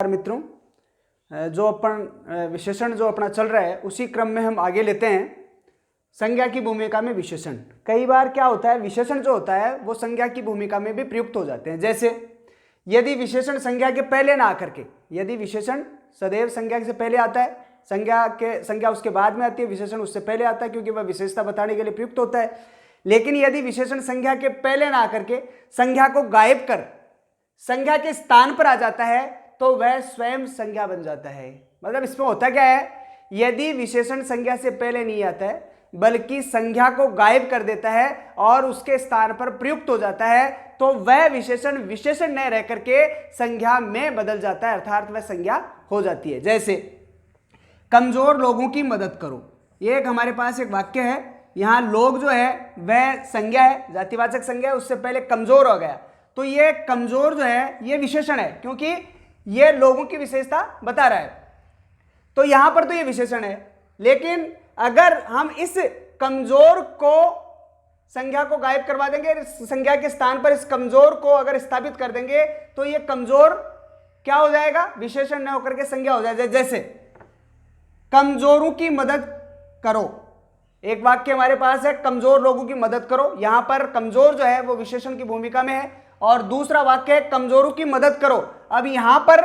मित्रों, जो अपन विशेषण जो अपना चल रहा है उसी क्रम में हम आगे लेते हैं संज्ञा की भूमिका में विशेषण। कई बार क्या होता है, विशेषण जो होता है वो संज्ञा की भूमिका में भी प्रयुक्त हो जाते हैं। जैसे यदि विशेषण संज्ञा के पहले ना आकर के, यदि विशेषण सदैव संज्ञा से पहले आता है, संज्ञा उसके बाद में आती है, विशेषण उससे पहले आता है क्योंकि वह विशेषता बताने के लिए प्रयुक्त होता है। लेकिन यदि विशेषण संज्ञा के पहले ना आकर के संज्ञा को गायब कर संज्ञा के स्थान पर आ जाता है तो वह स्वयं संज्ञा बन जाता है। मतलब इसमें होता क्या है, यदि विशेषण संज्ञा से पहले नहीं आता है बल्कि संज्ञा को गायब कर देता है और उसके स्थान पर प्रयुक्त हो जाता है तो वह विशेषण विशेषण न रह करके संज्ञा में बदल जाता है, अर्थात वह संज्ञा हो जाती है। जैसे कमजोर लोगों की मदद करो, ये एक हमारे पास एक वाक्य है। यहाँ लोग जो है वह संज्ञा है, जातिवाचक संज्ञा है, उससे पहले कमजोर हो गया तो ये कमजोर जो है ये विशेषण है क्योंकि ये लोगों की विशेषता बता रहा है। तो यहां पर तो ये विशेषण है, लेकिन अगर हम इस कमजोर को संज्ञा को गायब करवा देंगे, संज्ञा के स्थान पर इस कमजोर को अगर स्थापित कर देंगे तो ये कमजोर क्या हो जाएगा, विशेषण न होकर के संज्ञा हो जाएगा। जैसे कमजोरों की मदद करो, एक वाक्य हमारे पास है कमजोर लोगों की मदद करो, यहां पर कमजोर जो है वो विशेषण की भूमिका में है। और दूसरा वाक्य है कमजोरों की मदद करो, अब यहां पर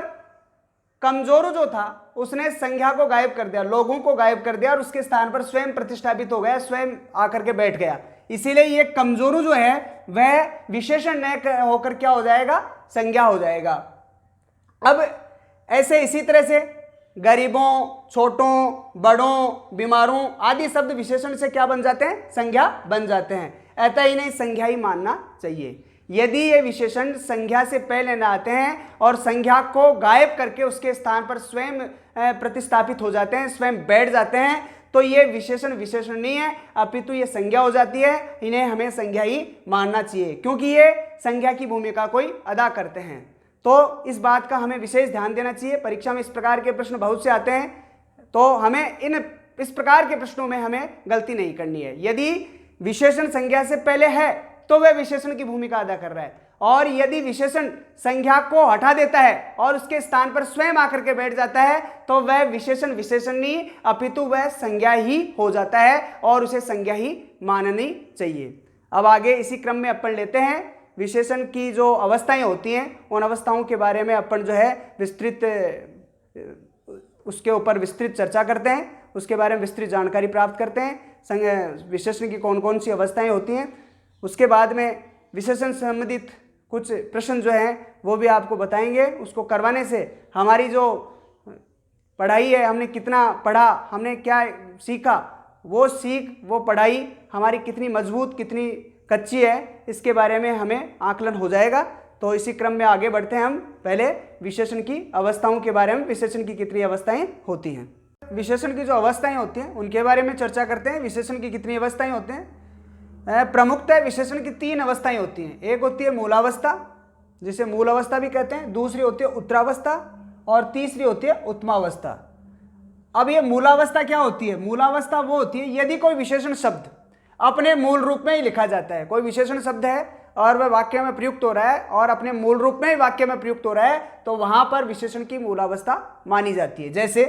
कमजोर जो था उसने संज्ञा को गायब कर दिया, लोगों को गायब कर दिया और उसके स्थान पर स्वयं प्रतिष्ठापित हो गया, स्वयं आकर के बैठ गया। इसीलिए ये कमजोर जो है वह विशेषण न होकर क्या हो जाएगा, संज्ञा हो जाएगा। अब ऐसे इसी तरह से गरीबों, छोटों, बड़ों, बीमारों आदि शब्द विशेषण से क्या बन जाते हैं, संज्ञा बन जाते हैं। ऐसा ही नहीं, संज्ञा ही मानना चाहिए। यदि ये विशेषण संज्ञा से पहले न आते हैं और संज्ञा को गायब करके उसके स्थान पर स्वयं प्रतिस्थापित हो जाते हैं, स्वयं बैठ जाते हैं, तो ये विशेषण विशेषण नहीं है अपितु ये संज्ञा हो जाती है। इन्हें हमें संज्ञा ही मानना चाहिए क्योंकि ये संज्ञा की भूमिका कोई अदा करते हैं। तो इस बात का हमें विशेष ध्यान देना चाहिए। परीक्षा में इस प्रकार के प्रश्न बहुत से आते हैं, तो हमें इस प्रकार के प्रश्नों में हमें गलती नहीं करनी है। यदि विशेषण संज्ञा से पहले है तो वह विशेषण की भूमिका अदा कर रहा है, और यदि विशेषण संज्ञा को हटा देता है और उसके स्थान पर स्वयं आकर के बैठ जाता है तो वह विशेषण विशेषण नहीं अपितु वह संज्ञा ही हो जाता है और उसे संज्ञा ही माननी चाहिए। अब आगे इसी क्रम में अपन लेते हैं विशेषण की जो अवस्थाएं होती हैं, उन अवस्थाओं के बारे में अपन जो है विस्तृत उसके ऊपर विस्तृत चर्चा करते हैं, उसके बारे में विस्तृत जानकारी प्राप्त करते हैं। विशेषण की कौन कौन सी अवस्थाएं होती हैं, उसके बाद में विशेषण संबंधित कुछ प्रश्न जो हैं वो भी आपको बताएंगे। उसको करवाने से हमारी जो पढ़ाई है, हमने कितना पढ़ा, हमने क्या सीखा, वो पढ़ाई हमारी कितनी मजबूत कितनी कच्ची है, इसके बारे में हमें आकलन हो जाएगा। तो इसी क्रम में आगे बढ़ते हैं हम पहले विशेषण की अवस्थाओं के बारे में, विशेषण की कितनी अवस्थाएं होती हैं। विशेषण की जो अवस्थाएं होती हैं उनके बारे में चर्चा करते हैं। विशेषण की कितनी अवस्थाएं होते हैं, प्रमुखतः विशेषण की 3 अवस्थाएं होती हैं। एक होती है मूलावस्था, जिसे मूल अवस्था भी कहते हैं, दूसरी होती है उत्तरावस्था और तीसरी होती है उत्तमावस्था। अब ये मूलावस्था क्या होती है, मूलावस्था वो होती है यदि कोई विशेषण शब्द अपने मूल रूप में ही लिखा जाता है, कोई विशेषण शब्द है और वह वाक्य में प्रयुक्त हो रहा है और अपने मूल रूप में ही वाक्य में प्रयुक्त हो रहा है तो वहां पर विशेषण की मूलावस्था मानी जाती है। जैसे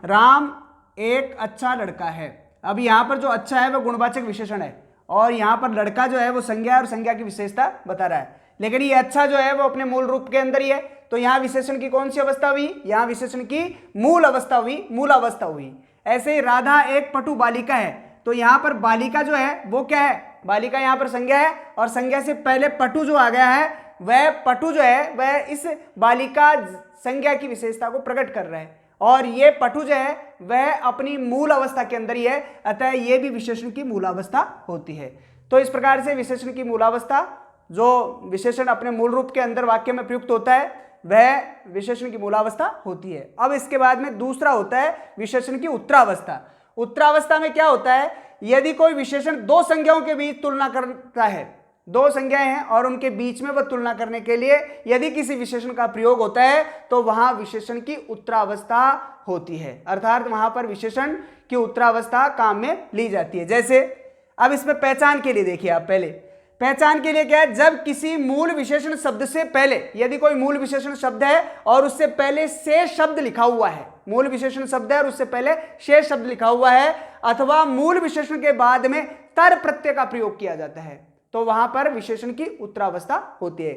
राम एक अच्छा लड़का है, अब यहां पर जो अच्छा है वह गुणवाचक विशेषण है और यहाँ पर लड़का जो है वो संज्ञा और संज्ञा की विशेषता बता रहा है, लेकिन ये अच्छा जो है वो अपने मूल रूप के अंदर ही है। तो यहाँ विशेषण की कौन सी अवस्था हुई, यहाँ विशेषण की मूल अवस्था हुई, मूलावस्था हुई। ऐसे ही राधा एक पटु बालिका है, तो यहाँ पर बालिका जो है वो क्या है, बालिका यहाँ पर संज्ञा है और संज्ञा से पहले पटु जो आ गया है वह पटु जो है वह इस बालिका संज्ञा की विशेषता को प्रकट कर रहा है और ये पटु जो है वह अपनी मूल अवस्था के अंदर ही है, अतः ये भी विशेषण की मूलावस्था होती है। तो इस प्रकार से विशेषण की मूलावस्था, जो विशेषण अपने मूल रूप के अंदर वाक्य में प्रयुक्त होता है वह विशेषण की मूलावस्था होती है। अब इसके बाद में दूसरा होता है विशेषण की उत्तरावस्था। उत्तरावस्था में क्या होता है, यदि कोई विशेषण 2 संज्ञाओं के बीच तुलना करता है, 2 संज्ञाएं हैं और उनके बीच में वह तुलना करने के लिए यदि किसी विशेषण का प्रयोग होता है तो वहां विशेषण की उत्तरावस्था होती है, अर्थात वहां पर विशेषण की उत्तरावस्था काम में ली जाती है। जैसे अब इसमें पहचान के लिए देखिए, आप पहले पहचान के लिए क्या है, जब किसी मूल विशेषण शब्द से पहले, यदि कोई मूल विशेषण शब्द है और उससे पहले शेष शब्द लिखा हुआ है, मूल विशेषण शब्द है और उससे पहले शेष शब्द लिखा हुआ है, अथवा मूल विशेषण के बाद में तर प्रत्यय का प्रयोग किया जाता है, तो वहां पर विशेषण की उत्तरावस्था होती है।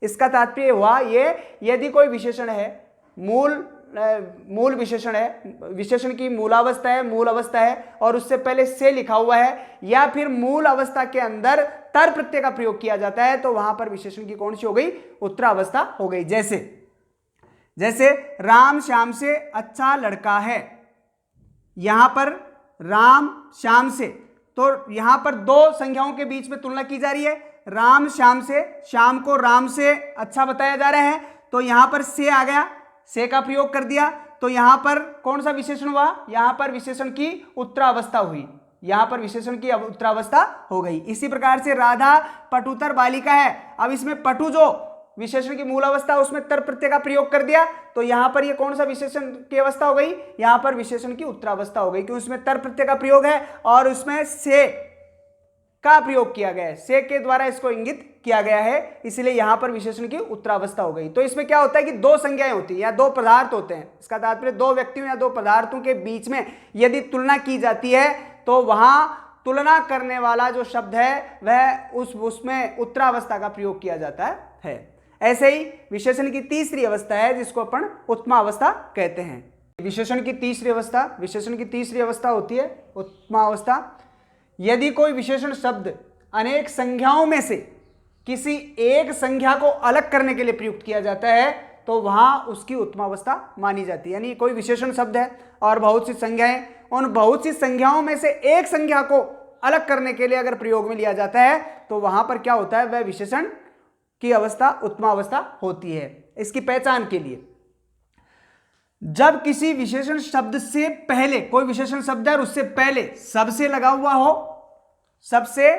इसका तात्पर्य हुआ ये, यदि कोई विशेषण है, मूल विशेषण है, विशेषण की मूलावस्था है, मूल अवस्था है और उससे पहले से लिखा हुआ है, या फिर मूल अवस्था के अंदर तर प्रत्यय का प्रयोग किया जाता है, तो वहां पर विशेषण की कौन सी हो गई, उत्तरावस्था हो गई। जैसे राम श्याम से अच्छा लड़का है, यहां पर राम श्याम से, तो यहां पर दो संख्याओं के बीच में तुलना की जा रही है, राम श्याम से, श्याम को राम से अच्छा बताया जा रहा है, तो यहां पर से आ गया, से का प्रयोग कर दिया, तो यहां पर कौन सा विशेषण हुआ, यहां पर विशेषण की उत्तरावस्था हुई, यहां पर विशेषण की उत्तरावस्था हो गई। इसी प्रकार से राधा पटुतर बालिका है, अब इसमें पटु जो विशेषण की मूल अवस्था उसमें तर प्रत्यय का प्रयोग कर दिया, तो यहां पर ये कौन सा विशेषण की अवस्था हो गई, यहां पर विशेषण की उत्तरावस्था हो गई, क्योंकि उसमें तर प्रत्यय का प्रयोग है और उसमें से का प्रयोग किया गया है, से के द्वारा इसको इंगित किया गया है, इसलिए यहां पर विशेषण की उत्तरावस्था हो गई। तो इसमें क्या होता है कि दो संज्ञाएं होती हैं या दो पदार्थ होते हैं, इसका तात्पर्य दो व्यक्तियों या दो पदार्थों के बीच में यदि तुलना की जाती है तो वहां तुलना करने वाला जो शब्द है वह उसमें उत्तरावस्था का प्रयोग किया जाता है। ऐसे ही विशेषण की तीसरी अवस्था है जिसको अपन उत्तमावस्था कहते हैं। विशेषण की तीसरी अवस्था होती है उत्तमावस्था। यदि कोई विशेषण शब्द अनेक संख्याओं में से किसी एक संख्या को अलग करने के लिए प्रयुक्त किया जाता है तो वहां उसकी उत्तमावस्था मानी जाती है। यानी कोई विशेषण शब्द है और बहुत सी संख्याएं, उन बहुत सी संख्याओं में से एक संख्या को अलग करने के लिए अगर प्रयोग में लिया जाता है तो वहां पर क्या होता है, वह विशेषण की अवस्था उत्तमावस्था होती है। इसकी पहचान के लिए, जब किसी विशेषण शब्द से पहले, कोई विशेषण शब्द है और उससे पहले सबसे लगा हुआ हो, सबसे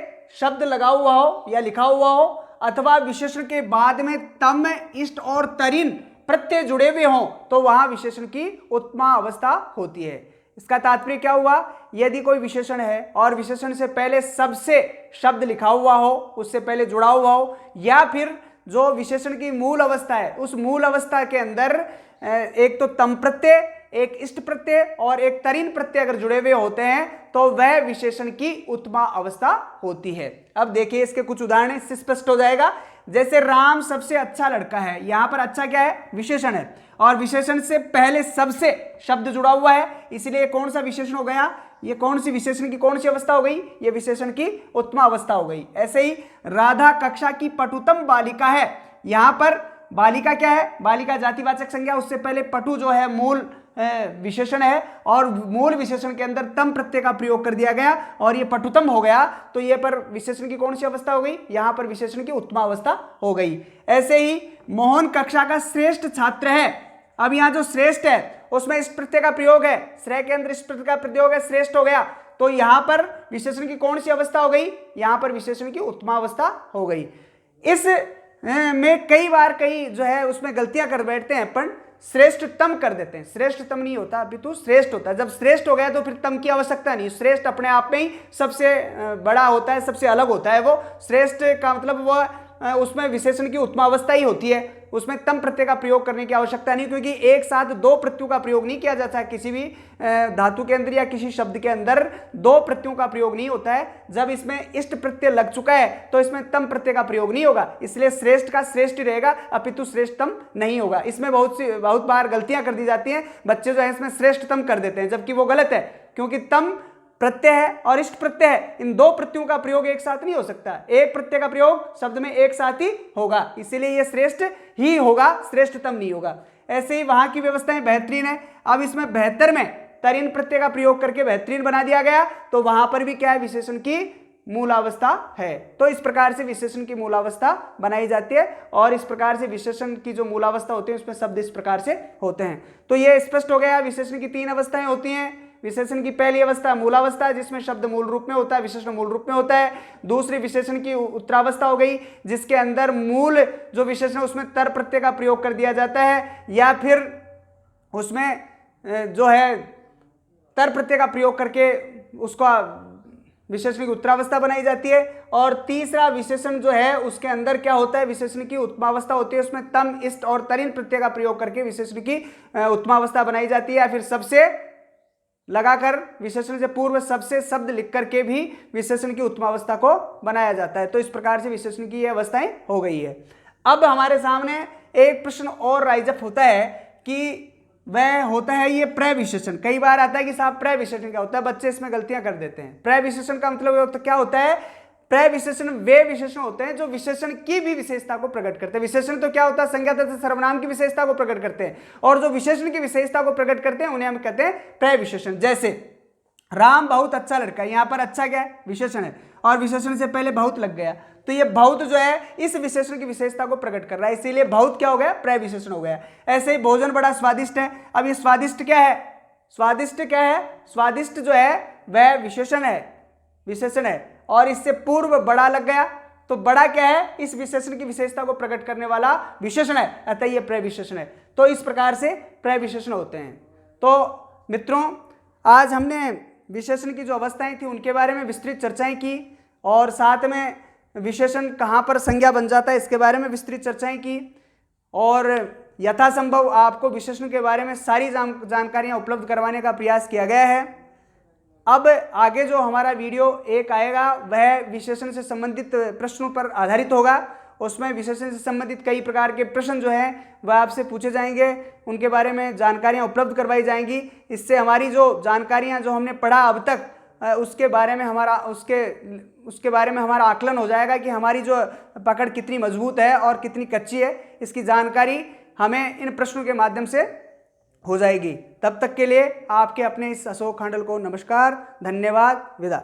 शब्द लगा हुआ हो या लिखा हुआ हो, अथवा विशेषण के बाद में तम, इष्ट और तरिन प्रत्यय जुड़े हुए हों, तो वहां विशेषण की उत्तमा अवस्था होती है। इसका तात्पर्य क्या हुआ, यदि कोई विशेषण है और विशेषण से पहले सबसे शब्द लिखा हुआ हो, उससे पहले जुड़ा हुआ हो, या फिर जो विशेषण की मूल अवस्था है उस मूल अवस्था के अंदर एक तो तम प्रत्यय, एक इष्ट प्रत्यय और एक तरिन प्रत्यय अगर जुड़े हुए होते हैं तो वह विशेषण की उत्तमा अवस्था होती है। अब देखिए इसके कुछ उदाहरण इससे स्पष्ट हो जाएगा। जैसे राम सबसे अच्छा लड़का है, यहां पर अच्छा क्या है, विशेषण है और विशेषण से पहले सबसे शब्द जुड़ा हुआ है, इसलिए कौन सा विशेषण हो गया, ये कौन सी विशेषण की कौन सी अवस्था हो गई, ये विशेषण की उत्तमा अवस्था हो गई। ऐसे ही राधा कक्षा की पटुतम बालिका है, यहां पर बालिका क्या है, बालिका जातिवाचक संज्ञा, उससे पहले पटु जो है मूल विशेषण है और मूल विशेषण के अंदर तम प्रत्यय का प्रयोग कर दिया गया और ये पटुतम हो गया, तो ये पर विशेषण की कौन सी अवस्था हो गई, यहां पर विशेषण की उत्तमा अवस्था हो गई। ऐसे ही मोहन कक्षा का श्रेष्ठ छात्र है, अब यहां जो श्रेष्ठ है उसमें इस प्रत्यय का प्रयोग है, श्रेय के अंदर इस प्रत्यय का प्रयोग है, श्रेष्ठ हो गया, तो यहां पर विशेषण की कौन सी अवस्था हो गई, यहां पर विशेषण की उत्तमा अवस्था हो गई। इस में कई बार जो है उसमें गलतियां कर बैठते हैं, अपन श्रेष्ठतम कर देते हैं, श्रेष्ठतम नहीं होता अभी तो श्रेष्ठ होता है। जब श्रेष्ठ हो गया तो फिर तम की आवश्यकता नहीं, श्रेष्ठ अपने आप में ही सबसे बड़ा होता है, सबसे अलग होता है। वो श्रेष्ठ का मतलब वो उसमें विशेषण की उत्तमावस्था ही होती है, उसमें तम प्रत्यय का प्रयोग करने की आवश्यकता नहीं, क्योंकि एक साथ दो प्रत्ययों का प्रयोग नहीं किया जाता है। किसी भी धातु के अंदर या किसी शब्द के अंदर दो प्रत्ययों का प्रयोग नहीं होता है। जब इसमें इष्ट प्रत्यय लग चुका है तो इसमें तम प्रत्यय का प्रयोग नहीं होगा, इसलिए श्रेष्ठ का श्रेष्ठ रहेगा अपितु श्रेष्ठतम नहीं होगा। इसमें बहुत बार गलतियां कर दी जाती हैं, बच्चे जो है इसमें श्रेष्ठतम कर देते हैं, जबकि वो गलत है, क्योंकि तम प्रत्यय है और इष्ट प्रत्यय है, इन दो प्रत्ययों का प्रयोग एक साथ नहीं हो सकता, एक प्रत्यय का प्रयोग शब्द में एक साथ ही होगा, इसीलिए यह श्रेष्ठ ही होगा, श्रेष्ठतम नहीं होगा। ऐसे ही वहां की व्यवस्थाएं बेहतरीन है। अब इसमें बेहतर में तरिन प्रत्यय का प्रयोग करके बेहतरीन बना दिया गया, तो वहां पर भी क्या है, विशेषण की मूलावस्था है। तो इस प्रकार से विशेषण की मूलावस्था बनाई जाती है और इस प्रकार से विशेषण की जो मूलावस्था होती है उसमें शब्द इस प्रकार से होते हैं। तो यह स्पष्ट हो गया, विशेषण की तीन अवस्थाएं होती हैं। विशेषण की पहली अवस्था मूलावस्था, जिसमें शब्द मूल रूप में होता है, विशेषण मूल रूप में होता है। दूसरी विशेषण की उत्तरावस्था हो गई, जिसके अंदर मूल जो विशेषण उसमें तर प्रत्यय का प्रयोग कर दिया जाता है, या फिर उसमें जो है तर प्रत्यय का प्रयोग करके उसका विशेषण की उत्तरावस्था बनाई जाती है। और तीसरा विशेषण जो है उसके अंदर क्या होता है, विशेषण की उत्तमावस्था होती है, उसमें तम, इष्ट और तरिन प्रत्यय का प्रयोग करके विशेषण की उत्तमावस्था बनाई जाती है, या फिर सबसे लगाकर विशेषण से पूर्व सबसे शब्द लिख करके भी विशेषण की उत्तमावस्था को बनाया जाता है। तो इस प्रकार से विशेषण की ये अवस्थाएं हो गई है। अब हमारे सामने एक प्रश्न और राइज अप होता है कि वह होता है ये प्रविशेषण। कई बार आता है कि साहब प्रविशेषण क्या होता है, बच्चे इसमें गलतियां कर देते हैं। प्रविशेषण का मतलब क्या होता है, प्रविशेषण वे विशेषण होते हैं जो विशेषण की भी विशेषता को प्रकट करते हैं। विशेषण तो क्या होता है, संज्ञा तथा सर्वनाम की विशेषता को प्रकट करते हैं, और जो विशेषण की विशेषता को प्रकट करते हैं उन्हें हम कहते हैं प्रविशेषण। जैसे राम बहुत अच्छा लड़का है, यहाँ पर अच्छा क्या है, विशेषण है, और विशेषण से पहले बहुत लग गया, तो ये बहुत जो है इस विशेषण की विशेषता को प्रकट कर रहा है, इसीलिए बहुत क्या हो गया, प्रविशेषण हो गया। ऐसे ही भोजन बड़ा स्वादिष्ट है। अब ये स्वादिष्ट क्या है, स्वादिष्ट क्या है, स्वादिष्ट जो है वह विशेषण है, विशेषण है, और इससे पूर्व बड़ा लग गया, तो बड़ा क्या है, इस विशेषण की विशेषता को प्रकट करने वाला विशेषण है, अतः ये प्रविशेषण है। तो इस प्रकार से प्रविशेषण होते हैं। तो मित्रों, आज हमने विशेषण की जो अवस्थाएं थी उनके बारे में विस्तृत चर्चाएं की, और साथ में विशेषण कहाँ पर संज्ञा बन जाता है इसके बारे में विस्तृत चर्चाएं की, और यथासंभव आपको विशेषण के बारे में सारी जानकारियां उपलब्ध करवाने का प्रयास किया गया है। अब आगे जो हमारा वीडियो एक आएगा वह विशेषण से संबंधित प्रश्नों पर आधारित होगा। उसमें विशेषण से संबंधित कई प्रकार के प्रश्न जो हैं वह आपसे पूछे जाएंगे, उनके बारे में जानकारियां उपलब्ध करवाई जाएंगी। इससे हमारी जो जानकारियां जो हमने पढ़ा अब तक उसके बारे में हमारा आकलन हो जाएगा कि हमारी जो पकड़ कितनी मजबूत है और कितनी कच्ची है, इसकी जानकारी हमें इन प्रश्नों के माध्यम से हो जाएगी। तब तक के लिए आपके अपने इस अशोक खांडल को नमस्कार, धन्यवाद, विदा।